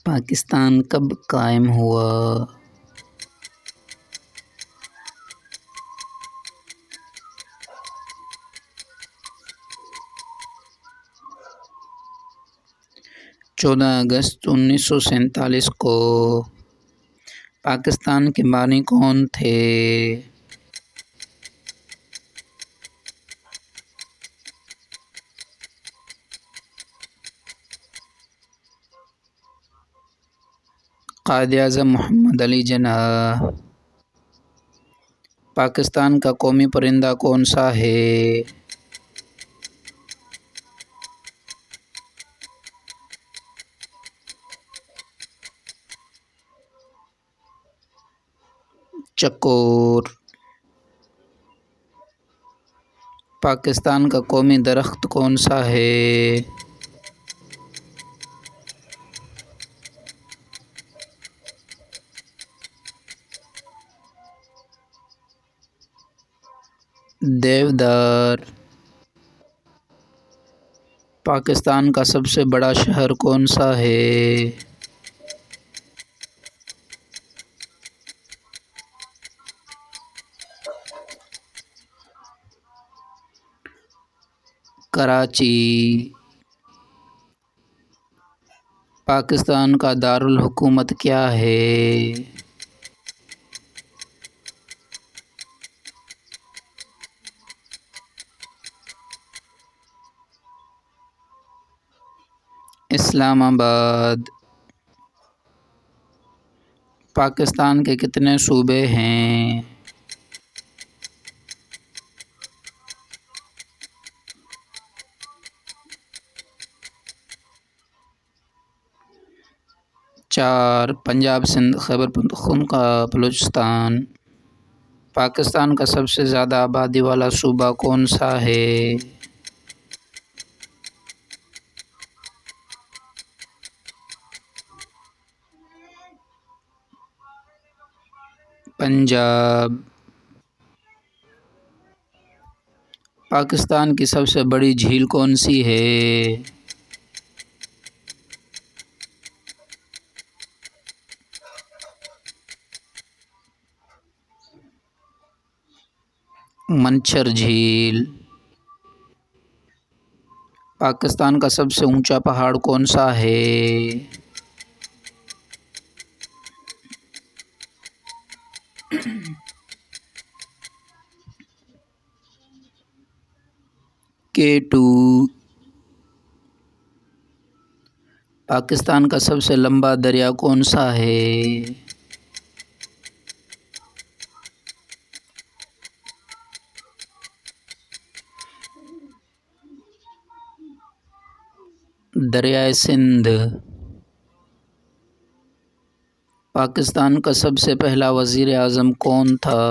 پاکستان کب قائم ہوا؟ 14 اگست 1947 کو۔ پاکستان کے بانی کون تھے؟ قائد-اعظم محمد علی جناح۔ پاکستان کا قومی پرندہ کون سا ہے؟ چکور۔ پاکستان کا قومی درخت کون سا ہے؟ دیودار۔ پاکستان کا سب سے بڑا شہر کون سا ہے؟ کراچی۔ پاکستان کا دارالحکومت کیا ہے؟ اسلام آباد۔ پاکستان کے کتنے صوبے ہیں؟ چار۔ پنجاب، سندھ، خیبر پختونخوا، بلوچستان۔ پاکستان کا سب سے زیادہ آبادی والا صوبہ کون سا ہے؟ پنجاب۔ پاکستان کی سب سے بڑی جھیل کون سی ہے؟ منچر جھیل۔ پاکستان کا سب سے اونچا پہاڑ کون سا ہے؟ K2۔ پاکستان کا سب سے لمبا دریا کون سا ہے؟ دریائے سندھ۔ پاکستان کا سب سے پہلا وزیر اعظم کون تھا؟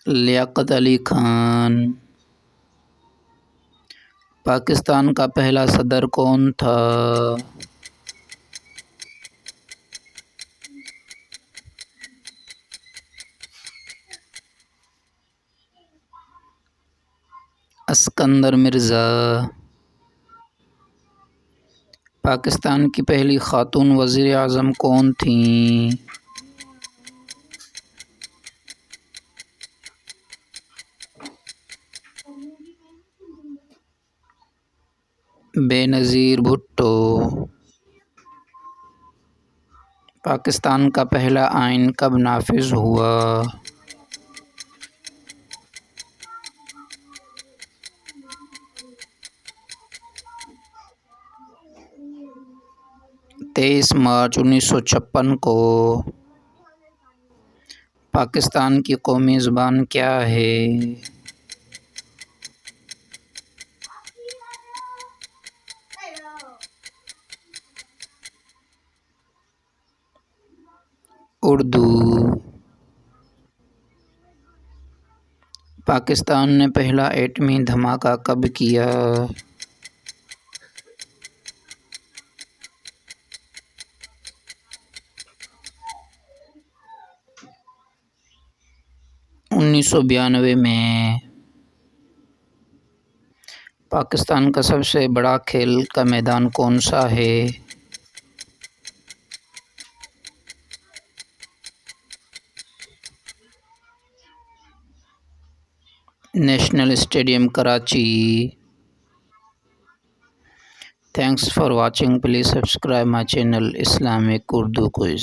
لیاقت علی خان۔ پاکستان کا پہلا صدر کون تھا؟ اسکندر مرزا۔ پاکستان کی پہلی خاتون وزیر اعظم کون تھیں؟ بےنظیر بھٹو۔ پاکستان کا پہلا آئین کب نافذ ہوا؟ 23 مارچ 1956 کو۔ پاکستان کی قومی زبان کیا ہے؟ اردو۔ پاکستان نے پہلا ایٹمی دھماکہ کب کیا؟ 1992 میں پاکستان کا سب سے بڑا کھیل کا میدان کون سا ہے؟ National stadium Karachi. Thanks for watching. Please subscribe my channel Islamic Urdu Quiz.